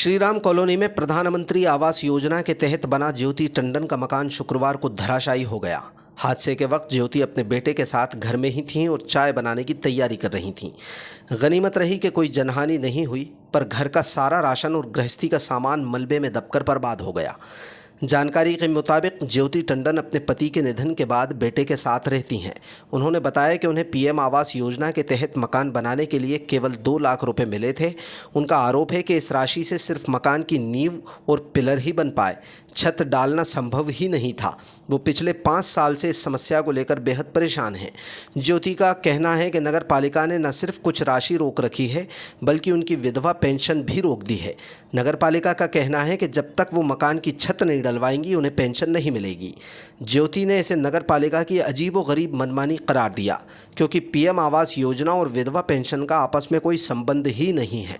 Shriram colony में प्रधानमंत्री आवास योजना के तहत बना ज्योति टंडन का मकान शुक्रवार को धराशायी हो गया। हादसे के वक्त ज्योति अपने बेटे के साथ घर में ही थीं और चाय बनाने की तैयारी कर रही थीं। गनीमत रही कि कोई जनहानि नहीं हुई, पर घर का सारा राशन और गृहस्थी का सामान मलबे में दबकर बर्बाद हो गया। जानकारी के मुताबिक ज्योति टंडन अपने पति के निधन के बाद बेटे के साथ रहती हैं। उन्होंने बताया कि उन्हें पीएम आवास योजना के तहत मकान बनाने के लिए केवल 2 लाख रुपए मिले थे। उनका आरोप है कि इस राशि से सिर्फ मकान की नींव और पिलर ही बन पाए, छत डालना संभव ही नहीं था। वो पिछले 5 साल से इस समस्या को लेकर बेहद परेशान हैं। ज्योति का कहना है कि नगर पालिका ने न सिर्फ कुछ राशि रोक रखी है, बल्कि उनकी विधवा पेंशन भी रोक दी है। नगर पालिका का कहना है कि जब तक वो मकान की छत नहीं डलवाएंगी, उन्हें पेंशन नहीं मिलेगी। ज्योति ने इसे नगर पालिका की अजीबोगरीब मनमानी करार दिया, क्योंकि पीएम आवास योजना और विधवा पेंशन का आपस में कोई संबंध ही नहीं है।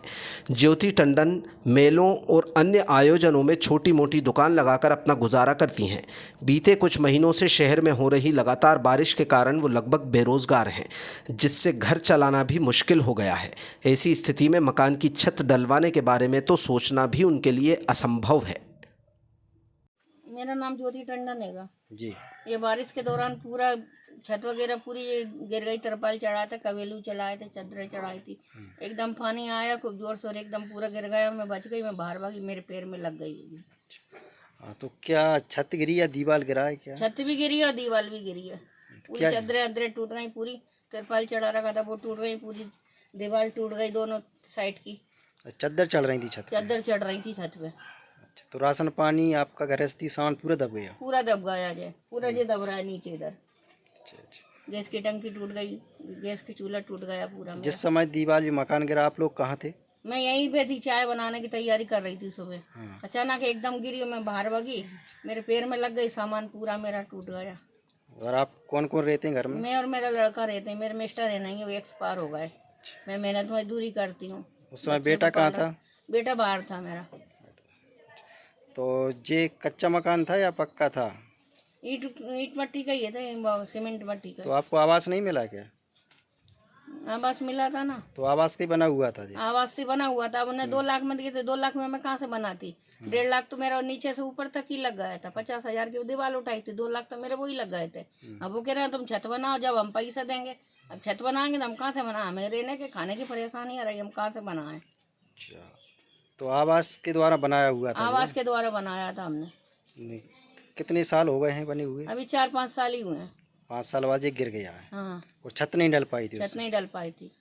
ज्योति टंडन मेलों और अन्य आयोजनों में छोटी मोटी दुकान लगाकर अपना गुजारा करती हैं। बीते कुछ महीनों से शहर में हो रही लगातार बारिश के कारण वो लगभग बेरोजगार हैं, जिससे घर चलाना भी मुश्किल हो गया है। ऐसी स्थिति में मकान की छत डलवाने के बारे में तो सोचना भी उनके लिए असंभव है। मेरा नाम ज्योति टंडन हैगा जी। ये बारिश के दौरान पूरा छत वगैरह पूरी ये गिर गई, तरपाल चढ़ाया था, कवेलू चढ़ाए थे, चादरें चढ़ाई थी। एकदम पानी आया खूब जोर से और एकदम पूरा गिर गया। मैं बच गई, मैं बाहर भागी, मेरे पैर में लग गई होगी। हाँ, तो क्या छत गिरी या दीवार गिरा है क्या? छत भी गिरी और दीवार भी गिरी है। पूरी चादरें अंदर टूट गई, पूरी तरपाल चढ़ा रखा था वो टूट गई, पूरी दीवार टूट गई दोनों साइड की। चादर चढ़ रही थी छत पे? चादर चढ़ रही थी छत पे। अच्छा, तो राशन पानी आपका गृहस्थी सामान पूरा दब गया? पूरा दब गया जय, पूरा जो दब रहा है नीचे इधर। अच्छा अच्छा। गैस की टंकी टूट गई, गैस की चूल्हा टूट गया पूरा। जिस समय दीवार मकान गिरा आप लोग कहाँ थे? मैं यहीं पे थी, चाय बनाने की तैयारी कर रही थी सुबह। हाँ। अचानक एकदम गिरी और मैं बाहर भागी, मेरे पैर में लग गई, सामान पूरा मेरा टूट गया। और आप कौन कौन रहते हैं घर में? मैं और मेरा लड़का रहते हैं, मेरे मिस्टर है नहीं, वो एक्सपायर हो गए। मैं मेहनत मजदूरी करती हूँ। उस समय बेटा कहाँ था? बेटा बाहर था मेरा। तो ये कच्चा मकान था या पक्का था? ईट मट्टी का ही था, सीमेंट मट्टी का। तो आपको आवास नहीं मिला क्या? आवास मिला था ना। तो आवास का बना हुआ था जी? आवास से बना हुआ था, उन्हें 2 लाख में दिए थे। 2 लाख में मैं कहाँ से बनाती? 1.5 लाख तो मेरा नीचे से ऊपर तक ही लग गया था। 50,000 की दीवार उठाई थी, 2 लाख तो मेरे वो ही लग गए थे। अब वो कह रहे हैं तुम छत बनाओ, जब हम पैसा देंगे। अब छत बनाएंगे तो हम कहाँ से बनाए? हमें रहने के खाने की परेशानी आ रही, हम कहाँ से बनाए? अच्छा, तो आवास के द्वारा बनाया हुआ था? आवास के द्वारा बनाया था हमने। नहीं, कितने साल हो गए हैं बने हुए? अभी 4-5 साल ही हुए हैं। 5 साल बाद ये गिर गया है। हाँ, और छत नहीं डल पाई थी छत उससे? नहीं डल पाई थी।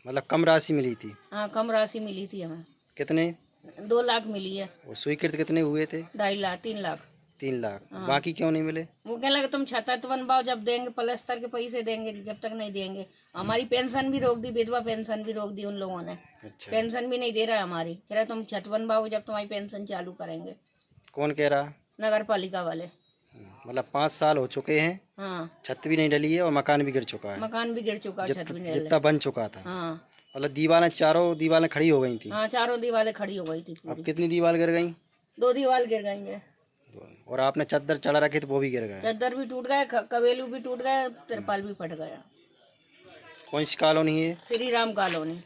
मतलब कम राशि मिली थी? हाँ, कम राशि मिली थी हमें। कितने? 2 लाख मिली है। और स्वीकृत कितने हुए थे? 2.5 लाख, 3 लाख। 3 लाख। हाँ। बाकी क्यों नहीं मिले? वो कहने लगे तुम छत बनवाओ, जब देंगे प्लस्तर के पैसे देंगे, जब तक नहीं देंगे। हमारी पेंशन भी रोक दी, विधवा पेंशन भी रोक दी उन लोगों ने। अच्छा। पेंशन भी नहीं दे रहा है हमारी। कह रहे तुम छत बनवाओ, जब तुम्हारी पेंशन चालू करेंगे। कौन कह रहा? नगर पालिका वाले। मतलब 5 साल हो चुके हैं, हाँ, छत भी नहीं डली है और मकान भी गिर चुका है। मकान भी गिर चुका, छत भी नहीं जितना डली। बन चुका था। हाँ मतलब दीवारें, चारों दीवारें खड़ी हो गई थी? हाँ, चारों दीवारें खड़ी हो गई थी अब पूरी। कितनी दीवार गिर गई? 2 दीवार गिर गई है। और आपने चादर चढ़ा रखे तो वो भी गिर गए? चादर भी टूट गए, कवेलू भी टूट गए, तिरपाल भी फट गया। कौन सी कॉलोनी है? श्री राम कॉलोनी।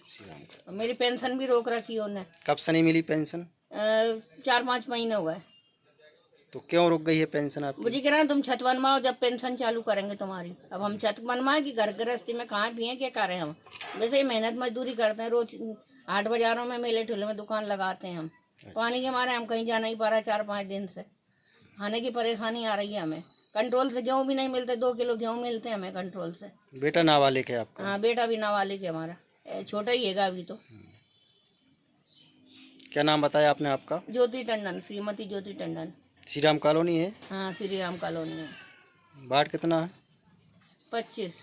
मेरी पेंशन भी रोक रखी है उन्हें। कब से नहीं मिली पेंशन? 4-5 महीने हो गए। तो क्यों रुक गई है पेंशन आपकी? मुझे कह रहे हैं तुम छत बनवाओ, जब पेंशन चालू करेंगे तुम्हारी। अब हम छत बनवाए कि घर गृहस्थी में कहाँ भी हैं, क्या करें हम? वैसे ही मेहनत मजदूरी करते हैं, रोज 8 बाजारों में, मेले ठेले में दुकान लगाते हैं हम। पानी के मारे हम कहीं जा नहीं पा रहे 4-5 दिन से। खाने की परेशानी आ रही है हमें। कंट्रोल से गेहूँ भी नहीं मिलते, 2 किलो गेहूँ मिलते हैं हमें कंट्रोल से। बेटा नाबालिग है आपका? हाँ, बेटा भी नाबालिग है हमारा, छोटा ही है अभी तो। क्या नाम बताया आपने आपका? ज्योति टंडन, श्रीमती ज्योति टंडन। श्री राम कॉलोनी है? हाँ, श्री राम कॉलोनी है। वार्ड कितना है? 25।